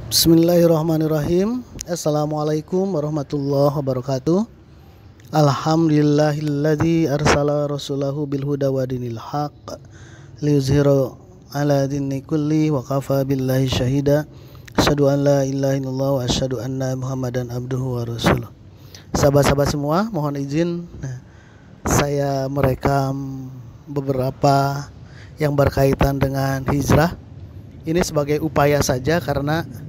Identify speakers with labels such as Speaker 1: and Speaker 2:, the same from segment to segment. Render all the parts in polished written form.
Speaker 1: Bismillahirrahmanirrahim. Assalamualaikum warahmatullahi wabarakatuh. Alhamdulillahilladzi arsala rasulahu bil huda wa dinil haqq liyuzhira ala dini kulli wa kafa billahi syahida. Asyhadu an la ilaha illallah wa asyhadu anna Muhammadan abduhu wa rasuluh. Sahabat-sahabat semua, mohon izin saya merekam beberapa yang berkaitan dengan hijrah. Ini sebagai upaya saja karena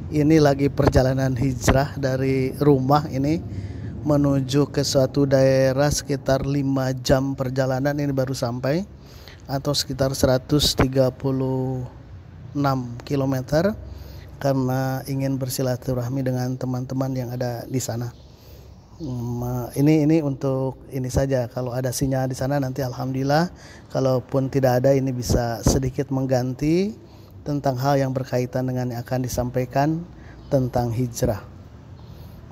Speaker 1: ini lagi perjalanan hijrah dari rumah ini menuju ke suatu daerah sekitar 5 jam perjalanan ini baru sampai, atau sekitar 136 km, karena ingin bersilaturahmi dengan teman-teman yang ada di sana. Ini untuk ini saja. Kalau ada sinyal di sana nanti alhamdulillah, kalaupun tidak ada ini bisa sedikit mengganti tentang hal yang berkaitan dengan yang akan disampaikan tentang hijrah.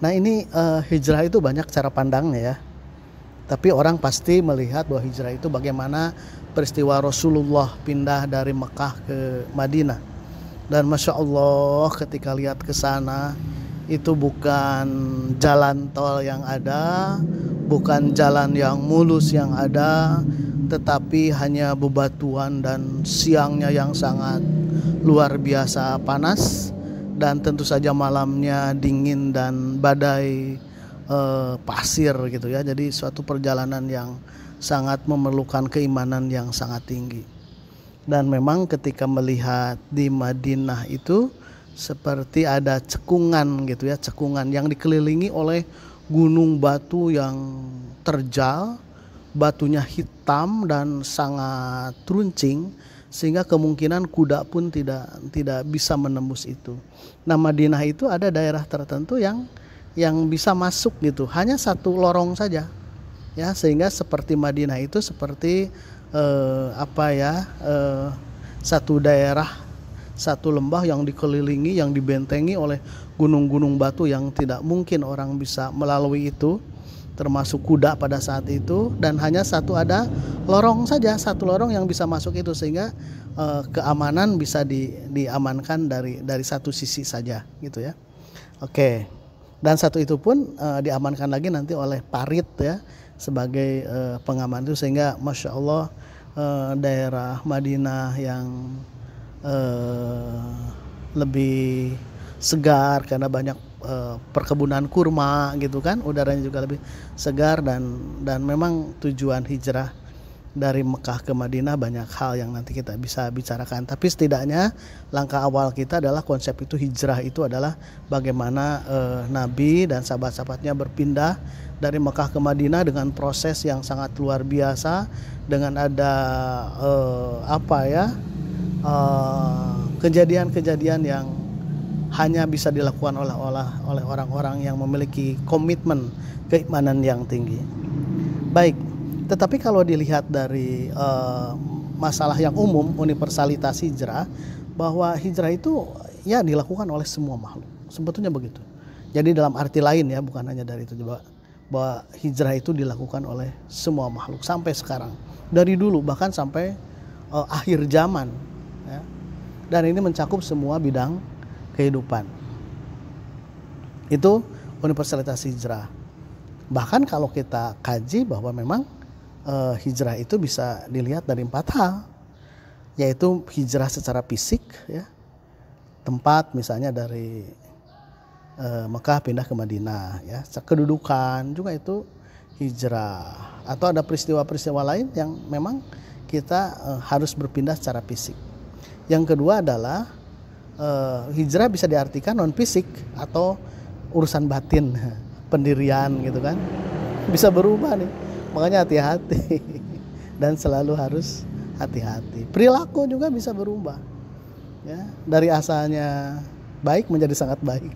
Speaker 1: Nah ini hijrah itu banyak cara pandangnya ya. Tapi orang pasti melihat bahwa hijrah itu bagaimana peristiwa Rasulullah pindah dari Mekah ke Madinah. Dan Masya Allah ketika lihat ke sana, itu bukan jalan tol yang ada, bukan jalan yang mulus yang ada, tetapi hanya bebatuan dan siangnya yang sangat luar biasa panas, dan tentu saja malamnya dingin dan badai pasir gitu ya. Jadi suatu perjalanan yang sangat memerlukan keimanan yang sangat tinggi. Dan memang ketika melihat di Madinah itu seperti ada cekungan gitu ya, cekungan yang dikelilingi oleh gunung batu yang terjal, batunya hitam dan sangat runcing, sehingga kemungkinan kuda pun tidak bisa menembus itu. Nah Madinah itu ada daerah tertentu yang bisa masuk gitu, hanya satu lorong saja ya, sehingga seperti Madinah itu seperti satu daerah, satu lembah yang dikelilingi, yang dibentengi oleh gunung-gunung batu yang tidak mungkin orang bisa melalui itu, termasuk kuda pada saat itu, dan hanya ada lorong saja, satu lorong yang bisa masuk itu, sehingga keamanan bisa diamankan dari satu sisi saja gitu ya. Oke. Dan satu itu pun diamankan lagi nanti oleh parit ya sebagai pengaman itu, sehingga Masya Allah daerah Madinah yang lebih segar karena banyak perkebunan kurma gitu kan, udaranya juga lebih segar, dan memang tujuan hijrah dari Mekah ke Madinah banyak hal yang nanti kita bisa bicarakan. Tapi setidaknya langkah awal kita adalah konsep itu, hijrah itu adalah bagaimana Nabi dan sahabat-sahabatnya berpindah dari Mekah ke Madinah dengan proses yang sangat luar biasa, dengan ada kejadian-kejadian yang hanya bisa dilakukan oleh orang-orang yang memiliki komitmen keimanan yang tinggi. Baik, tetapi kalau dilihat dari masalah yang umum, universalitas hijrah, bahwa hijrah itu ya dilakukan oleh semua makhluk, sebetulnya begitu. Jadi dalam arti lain ya, bukan hanya dari itu, bahwa hijrah itu dilakukan oleh semua makhluk sampai sekarang, dari dulu bahkan sampai akhir zaman ya. Dan ini mencakup semua bidang kehidupan. Itu universalitas hijrah. Bahkan kalau kita kaji bahwa memang hijrah itu bisa dilihat dari 4 hal, yaitu hijrah secara fisik ya, tempat misalnya dari Mekah pindah ke Madinah ya, kedudukan juga itu hijrah, atau ada peristiwa-peristiwa lain yang memang kita harus berpindah secara fisik. Yang kedua adalah hijrah bisa diartikan non fisik atau urusan batin, pendirian gitu kan, bisa berubah nih, makanya hati-hati dan selalu harus hati-hati. Perilaku juga bisa berubah ya, dari asalnya baik menjadi sangat baik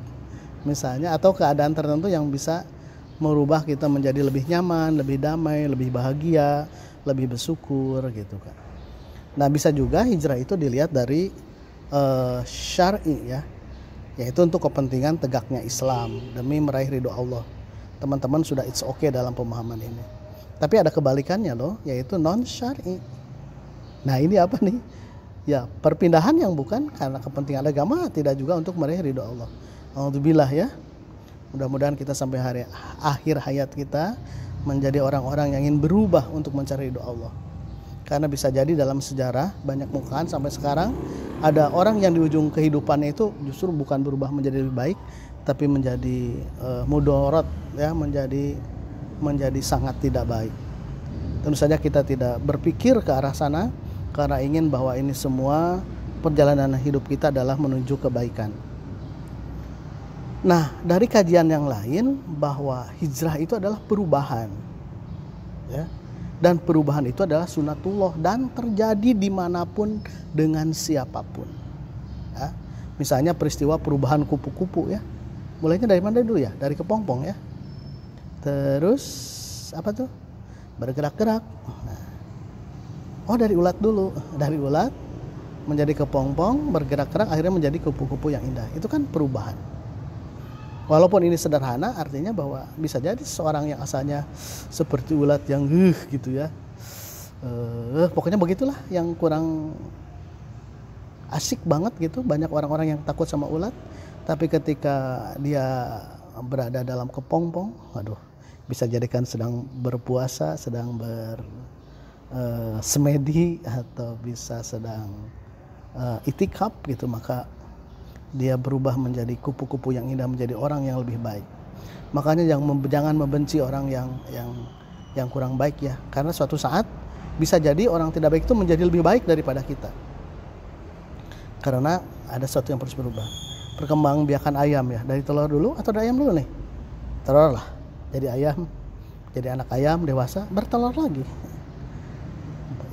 Speaker 1: misalnya, atau keadaan tertentu yang bisa merubah kita menjadi lebih nyaman, lebih damai, lebih bahagia, lebih bersyukur gitu kan. Nah bisa juga hijrah itu dilihat dari syar'i ya, yaitu untuk kepentingan tegaknya Islam demi meraih ridho Allah. Teman-teman sudah it's okay dalam pemahaman ini. Tapi ada kebalikannya loh, yaitu non syar'i. Nah ini apa nih? Ya, perpindahan yang bukan karena kepentingan agama, tidak juga untuk meraih ridho Allah. Alhamdulillah ya. Mudah-mudahan kita sampai akhir hayat kita menjadi orang-orang yang ingin berubah untuk mencari ridho Allah. Karena bisa jadi dalam sejarah banyak mukaan sampai sekarang ada orang yang di ujung kehidupannya itu justru bukan berubah menjadi lebih baik, tapi menjadi mudorot ya, menjadi sangat tidak baik. Tentu saja kita tidak berpikir ke arah sana karena ingin bahwa ini semua perjalanan hidup kita adalah menuju kebaikan. Nah, dari kajian yang lain bahwa hijrah itu adalah perubahan, ya, dan perubahan itu adalah sunatullah dan terjadi dimanapun dengan siapapun. Ya. Misalnya peristiwa perubahan kupu-kupu ya, mulainya dari mana dulu ya? Dari kepompong ya. Terus apa tuh? Bergerak-gerak. Nah, dari ulat dulu, dari ulat menjadi kepompong, bergerak-gerak, akhirnya menjadi kupu-kupu yang indah. Itu kan perubahan. Walaupun ini sederhana, artinya bahwa bisa jadi seorang yang asalnya seperti ulat yang gitu ya, pokoknya begitulah, yang kurang asik banget gitu. Banyak orang-orang yang takut sama ulat, tapi ketika dia berada dalam kepompong, waduh, bisa jadikan sedang berpuasa, sedang semedi, atau bisa sedang itikaf gitu, maka dia berubah menjadi kupu-kupu yang indah, menjadi orang yang lebih baik. Makanya jangan membenci orang yang kurang baik ya, karena suatu saat bisa jadi orang tidak baik itu menjadi lebih baik daripada kita. Karena ada sesuatu yang harus berubah. Perkembangbiakan ayam ya, dari telur dulu atau dari ayam dulu nih? Telur lah, jadi ayam, jadi anak ayam dewasa, bertelur lagi.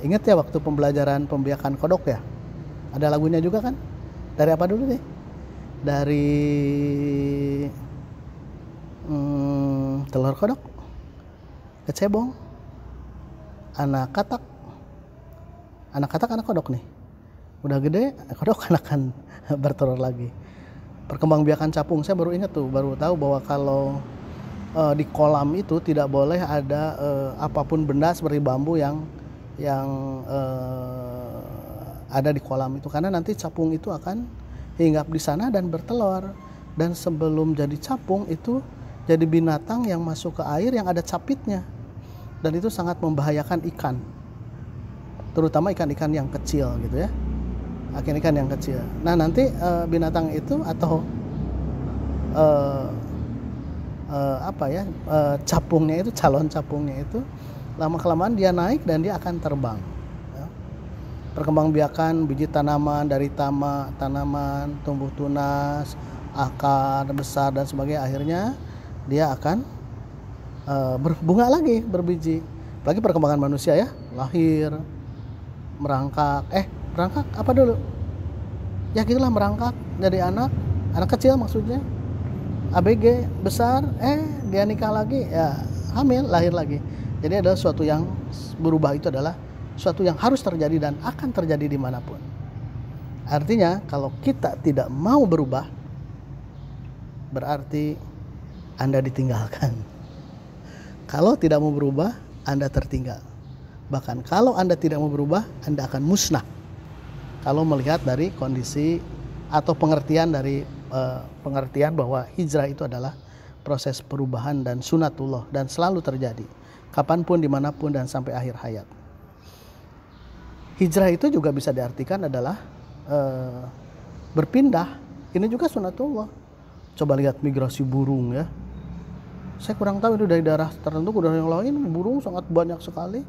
Speaker 1: Ingat ya waktu pembelajaran pembiakan kodok ya, ada lagunya juga kan? Dari apa dulu nih? Dari telur kodok, kecebong, anak katak, anak kodok nih. Udah gede, kodok anakan bertelur lagi. Perkembangbiakan capung, saya baru ingat tuh, baru tahu bahwa kalau di kolam itu tidak boleh ada apapun benda seperti bambu yang ada di kolam itu, karena nanti capung itu akan hinggap di sana dan bertelur, dan sebelum jadi capung itu jadi binatang yang masuk ke air yang ada capitnya, dan itu sangat membahayakan ikan, terutama ikan-ikan yang kecil gitu ya, ikan-ikan yang kecil. Nah nanti binatang itu atau capungnya itu, calon capungnya itu lama-kelamaan dia naik dan dia akan terbang. Perkembangbiakan biji tanaman dari tanaman tumbuh tunas, akar besar dan sebagainya, akhirnya dia akan berbunga lagi, berbiji. Lagi perkembangan manusia ya, lahir, merangkak, merangkak apa dulu? Ya gitulah, merangkak jadi anak kecil maksudnya, ABG besar, dia nikah lagi, ya hamil, lahir lagi. Jadi ada sesuatu yang berubah, itu adalah suatu yang harus terjadi dan akan terjadi dimanapun. Artinya kalau kita tidak mau berubah, berarti Anda ditinggalkan. Kalau tidak mau berubah, Anda tertinggal. Bahkan kalau Anda tidak mau berubah, Anda akan musnah. Kalau melihat dari kondisi atau pengertian dari pengertian bahwa hijrah itu adalah proses perubahan dan sunatullah, dan selalu terjadi kapanpun, dimanapun, dan sampai akhir hayat. Hijrah itu juga bisa diartikan adalah berpindah. Ini juga sunatullah. Coba lihat migrasi burung ya. Saya kurang tahu itu dari daerah tertentu ke daerah yang lain, burung sangat banyak sekali.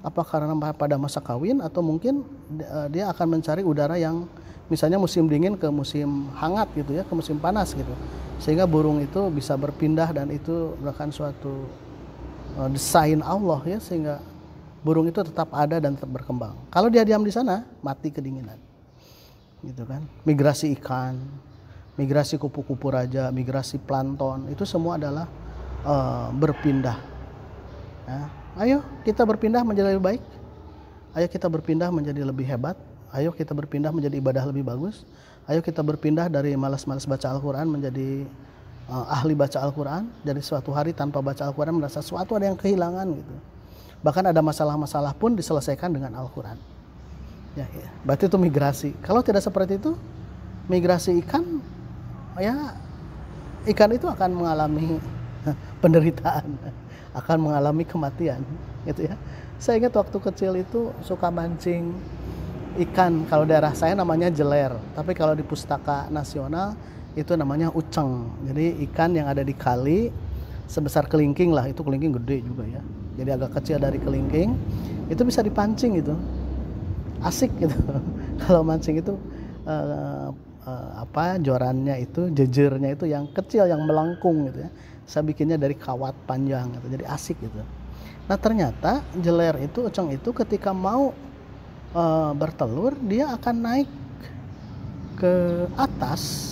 Speaker 1: Apa karena pada masa kawin, atau mungkin dia akan mencari udara yang misalnya musim dingin ke musim hangat gitu ya, ke musim panas gitu. Sehingga burung itu bisa berpindah, dan itu merupakan suatu desain Allah ya, sehingga burung itu tetap ada dan tetap berkembang. Kalau dia diam di sana, mati kedinginan. Gitu kan? Migrasi ikan, migrasi kupu-kupu raja, migrasi plankton, itu semua adalah berpindah. Ya. Ayo kita berpindah menjadi lebih baik. Ayo kita berpindah menjadi lebih hebat. Ayo kita berpindah menjadi ibadah lebih bagus. Ayo kita berpindah dari malas-malas baca Al-Quran menjadi ahli baca Al-Quran. Dari suatu hari tanpa baca Al-Quran merasa sesuatu ada yang kehilangan gitu. Bahkan ada masalah-masalah pun diselesaikan dengan Al-Quran. Ya, berarti itu migrasi. Kalau tidak seperti itu, migrasi ikan, ya ikan itu akan mengalami penderitaan, akan mengalami kematian, gitu ya. Saya ingat waktu kecil itu suka mancing ikan, kalau daerah saya namanya jeler, tapi kalau di Pustaka Nasional itu namanya uceng. Jadi ikan yang ada di kali sebesar kelingking lah, itu kelingking gede juga ya. Jadi agak kecil dari kelingking, itu bisa dipancing itu, asik gitu. Kalau mancing itu jorannya itu, jejernya itu yang kecil, yang melengkung gitu ya. Saya bikinnya dari kawat panjang gitu, jadi asik gitu. Nah ternyata jeler itu, uceng itu ketika mau bertelur, dia akan naik ke atas,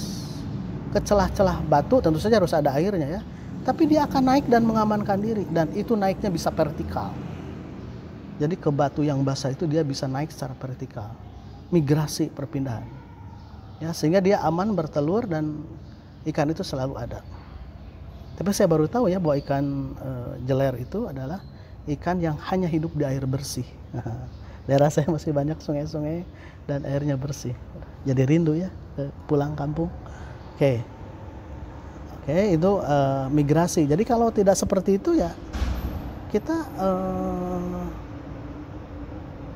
Speaker 1: ke celah-celah batu, tentu saja harus ada airnya ya. Tapi dia akan naik dan mengamankan diri, dan itu naiknya bisa vertikal. Jadi ke batu yang basah itu dia bisa naik secara vertikal. Migrasi, perpindahan. Ya, sehingga dia aman bertelur dan ikan itu selalu ada. Tapi saya baru tahu ya bahwa ikan jeler itu adalah ikan yang hanya hidup di air bersih. Daerah saya masih banyak sungai-sungai dan airnya bersih. Jadi rindu ya pulang kampung. Oke, itu migrasi. Jadi kalau tidak seperti itu ya kita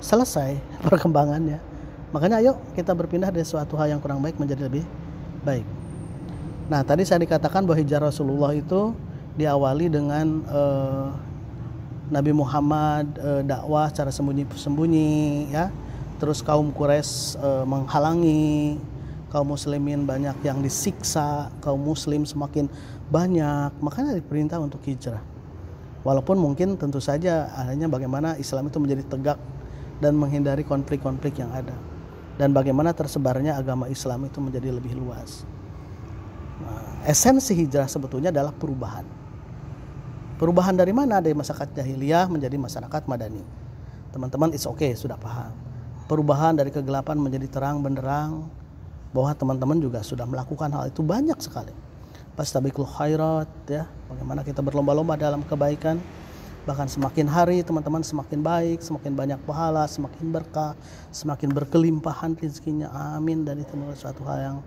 Speaker 1: selesai perkembangannya. Makanya ayo kita berpindah dari suatu hal yang kurang baik menjadi lebih baik. Nah tadi saya dikatakan bahwa hijrah Rasulullah itu diawali dengan Nabi Muhammad dakwah secara sembunyi-sembunyi ya. Terus kaum Quraisy menghalangi, kaum muslimin banyak yang disiksa, kaum muslim semakin banyak, makanya diperintah untuk hijrah. Walaupun mungkin tentu saja hanya bagaimana Islam itu menjadi tegak dan menghindari konflik-konflik yang ada, dan bagaimana tersebarnya agama Islam itu menjadi lebih luas. Nah, esensi hijrah sebetulnya adalah perubahan. Perubahan dari mana? Dari masyarakat jahiliyah menjadi masyarakat madani. Teman-teman it's okay, sudah paham. Perubahan dari kegelapan menjadi terang benderang, bahwa teman-teman juga sudah melakukan hal itu banyak sekali. Fastabiqul khairat ya, bagaimana kita berlomba-lomba dalam kebaikan. Bahkan semakin hari teman-teman semakin baik, semakin banyak pahala, semakin berkah, semakin berkelimpahan rezekinya. Amin. Dan itu adalah suatu hal yang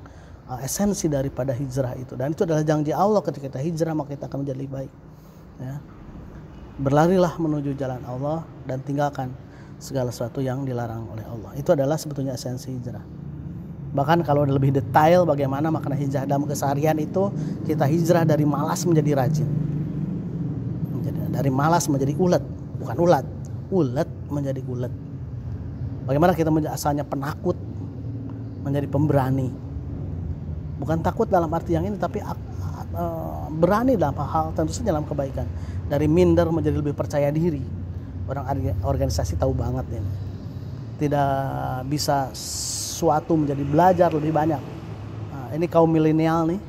Speaker 1: esensi daripada hijrah itu. Dan itu adalah janji Allah, ketika kita hijrah maka kita akan menjadi lebih baik. Ya. Berlarilah menuju jalan Allah dan tinggalkan segala sesuatu yang dilarang oleh Allah. Itu adalah sebetulnya esensi hijrah. Bahkan kalau lebih detail bagaimana makna hijrah dalam keseharian itu, kita hijrah dari malas menjadi rajin. Dari malas menjadi ulet, bukan ulat, ulet menjadi ulet. Bagaimana kita asalnya penakut menjadi pemberani. Bukan takut dalam arti yang ini, tapi berani dalam hal tentu saja dalam kebaikan. Dari minder menjadi lebih percaya diri. Orang organisasi tahu banget ini. Tidak bisa suatu menjadi belajar lebih banyak. Nah, ini kaum milenial nih,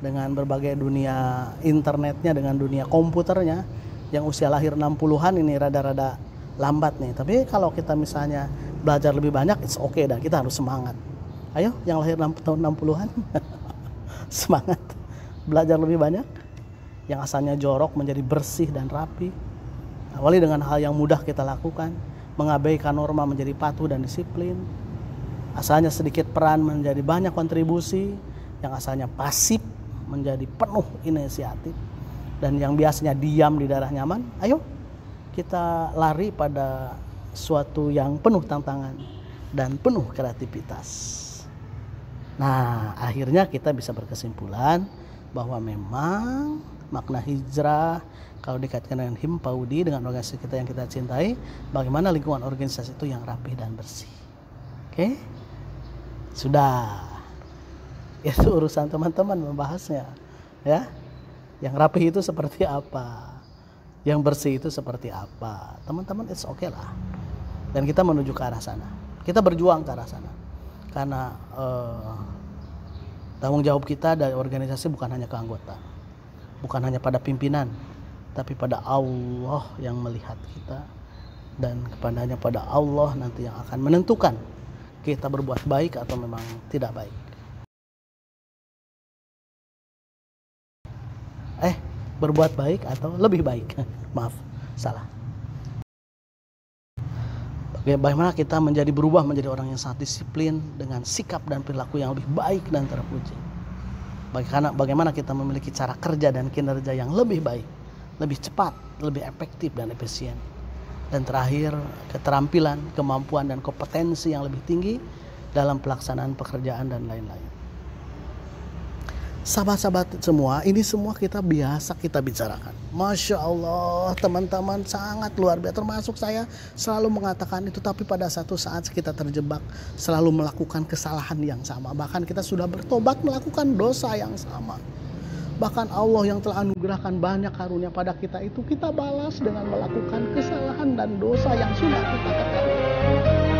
Speaker 1: dengan berbagai dunia internetnya, dengan dunia komputernya, yang usia lahir 60-an ini rada-rada lambat nih. Tapi kalau kita misalnya belajar lebih banyak, it's okay, dan kita harus semangat. Ayo yang lahir tahun 60-an semangat belajar lebih banyak. Yang asalnya jorok menjadi bersih dan rapi. Awali dengan hal yang mudah kita lakukan, mengabaikan norma menjadi patuh dan disiplin. Asalnya sedikit peran menjadi banyak kontribusi, yang asalnya pasif menjadi penuh inisiatif, dan yang biasanya diam di daerah nyaman, ayo kita lari pada suatu yang penuh tantangan dan penuh kreativitas. Nah, akhirnya kita bisa berkesimpulan bahwa memang makna hijrah kalau dikaitkan dengan Himpaudi, dengan organisasi kita yang kita cintai, bagaimana lingkungan organisasi itu yang rapi dan bersih. Oke? Sudah. Itu urusan teman-teman membahasnya, ya. Yang rapi itu seperti apa, yang bersih itu seperti apa, teman-teman it's okay lah. Dan kita menuju ke arah sana, kita berjuang ke arah sana, karena tanggung jawab kita dari organisasi bukan hanya ke anggota, bukan hanya pada pimpinan, tapi pada Allah yang melihat kita, dan kepadanya pada Allah nanti yang akan menentukan kita berbuat baik atau memang tidak baik. Berbuat baik atau lebih baik. Maaf, salah. Bagaimana kita berubah menjadi orang yang sangat disiplin dengan sikap dan perilaku yang lebih baik dan terpuji. Bagaimana kita memiliki cara kerja dan kinerja yang lebih baik, lebih cepat, lebih efektif dan efisien. Dan terakhir, keterampilan, kemampuan dan kompetensi yang lebih tinggi dalam pelaksanaan pekerjaan dan lain-lain. Sahabat-sahabat semua, ini semua kita bicarakan. Masya Allah, teman-teman sangat luar biasa. Termasuk saya selalu mengatakan itu, tapi pada satu saat kita terjebak selalu melakukan kesalahan yang sama. Bahkan kita sudah bertobat melakukan dosa yang sama. Bahkan Allah yang telah anugerahkan banyak karunia pada kita itu, kita balas dengan melakukan kesalahan dan dosa yang sudah kita ketahui.